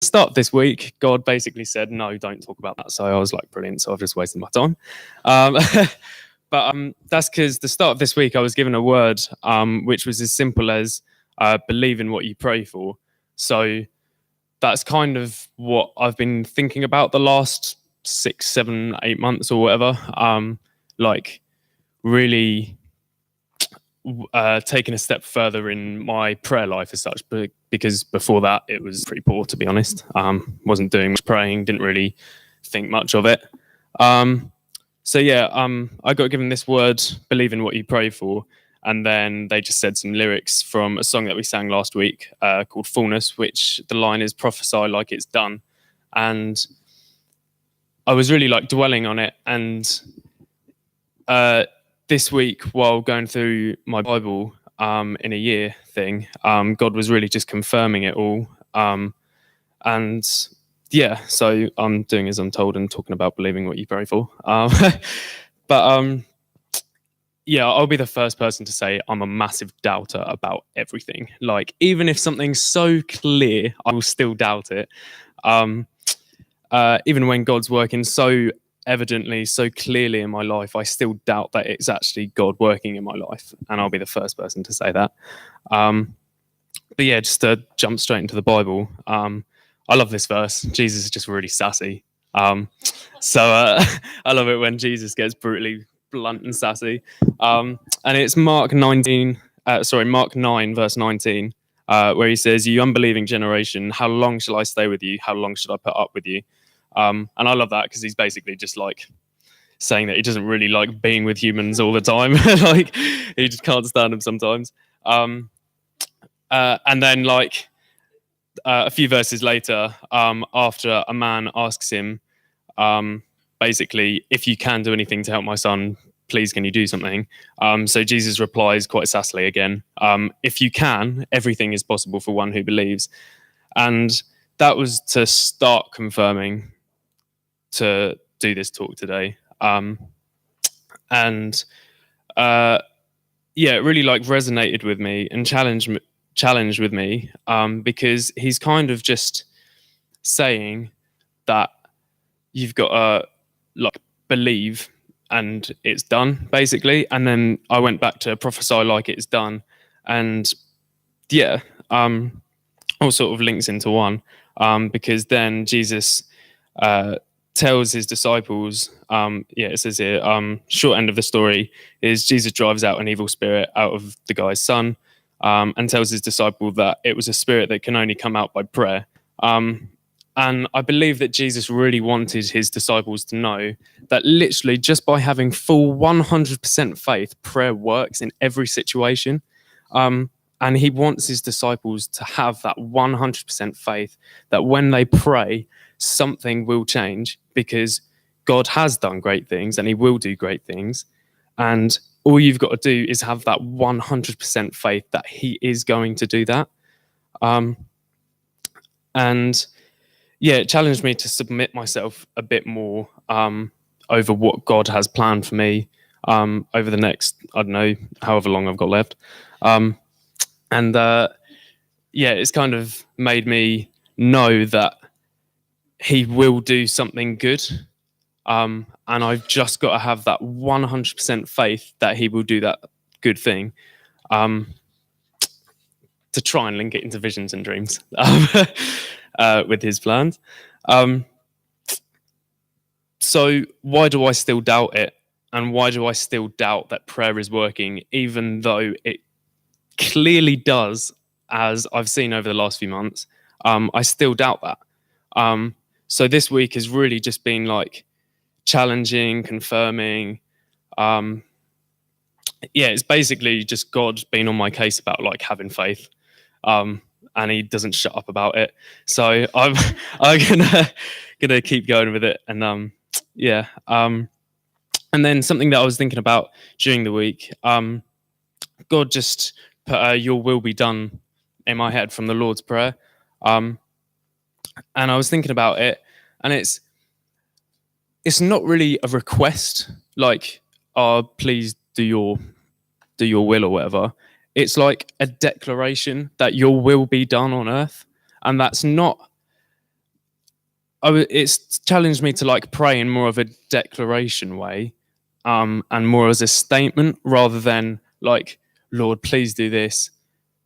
Start this week, God basically said, no, don't talk about that. So I was like, brilliant. So I've just wasted my time. Um, but that's because the start of this week, I was given a word, which was as simple as believe in what you pray for. So that's kind of what I've been thinking about the last 6, 7, 8 months or whatever. Like really taking a step further in my prayer life as such, but because before that it was pretty poor, to be honest. Wasn't doing much praying, didn't really think much of it. I got given this word, believe in what you pray for, and then they just said some lyrics from a song that we sang last week called Fullness, which the line is prophesy like it's done. And I was really like dwelling on it, and this week, while going through my Bible in a year thing, God was really just confirming it all. So I'm doing as I'm told and talking about believing what you pray for. I'll be the first person to say I'm a massive doubter about everything. Like, even if something's so clear, I will still doubt it. Even when God's working so evidently, so clearly in my life, I still doubt that it's actually God working in my life, and I'll be the first person to say that. Just to jump straight into the Bible, I love this verse. Jesus is just really sassy. I love it when Jesus gets brutally blunt and sassy. And it's Mark 9, verse 19, where he says, "You unbelieving generation, how long shall I stay with you? How long should I put up with you?" And I love that because he's basically just like saying that he doesn't really like being with humans all the time. Like, he just can't stand them sometimes. And then a few verses later, after a man asks him, basically, if you can do anything to help my son, please can you do something? So Jesus replies quite sassily again, if you can, everything is possible for one who believes. And that was to start confirming to do this talk today. It really like resonated with me and challenged with me, because he's kind of just saying that you've got to like believe and it's done, basically. And then I went back to prophesy like it's done, and all sort of links into one, because then Jesus tells his disciples, it says here, short end of the story is Jesus drives out an evil spirit out of the guy's son, and tells his disciple that it was a spirit that can only come out by prayer. And I believe that Jesus really wanted his disciples to know that literally just by having full 100% faith, prayer works in every situation. And he wants his disciples to have that 100% faith that when they pray, something will change, because God has done great things and he will do great things. And all you've got to do is have that 100% faith that he is going to do that. It challenged me to submit myself a bit more over what God has planned for me over the next, I don't know, however long I've got left. It's kind of made me know that he will do something good. And I've just got to have that 100% faith that he will do that good thing, to try and link it into visions and dreams with his plans. So why do I still doubt it? And why do I still doubt that prayer is working, even though it clearly does, as I've seen over the last few months? I still doubt that. So this week has really just been like challenging, confirming. It's basically just God being on my case about like having faith, and he doesn't shut up about it. So I'm gonna keep going with it, and and then something that I was thinking about during the week, God just put "Your will be done" in my head from the Lord's Prayer. And I was thinking about it, and it's not really a request, like, "Oh, please do your will" or whatever. It's like a declaration that your will be done on earth, and that's not it's challenged me to like pray in more of a declaration way, and more as a statement rather than like, Lord, please do this.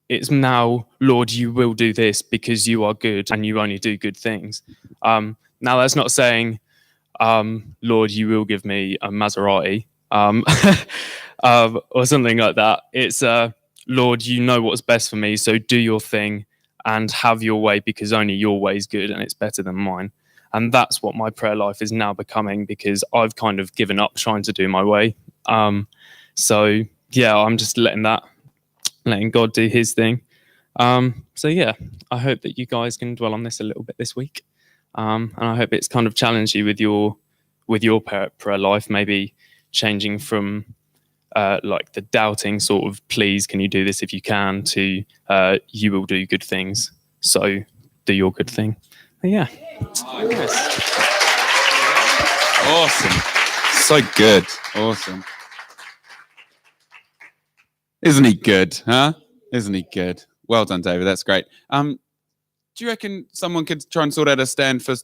It's now, Lord, you will do this because you are good and you only do good things. Now that's not saying, Lord, you will give me a Maserati, or something like that. It's, Lord, you know what's best for me, so do your thing and have your way because only your way is good and it's better than mine. And that's what my prayer life is now becoming because I've kind of given up trying to do my way. So yeah, I'm just letting God do his thing. So yeah, I hope that you guys can dwell on this a little bit this week. And I hope it's kind of challenged you with your prayer life, maybe changing from like the doubting sort of, please, can you do this if you can, to you will do good things. So do your good thing. But yeah. Yes. Awesome. So good. Awesome. Isn't he good, huh? Isn't he good? Well done, David. That's great. Do you reckon someone could try and sort out a stand for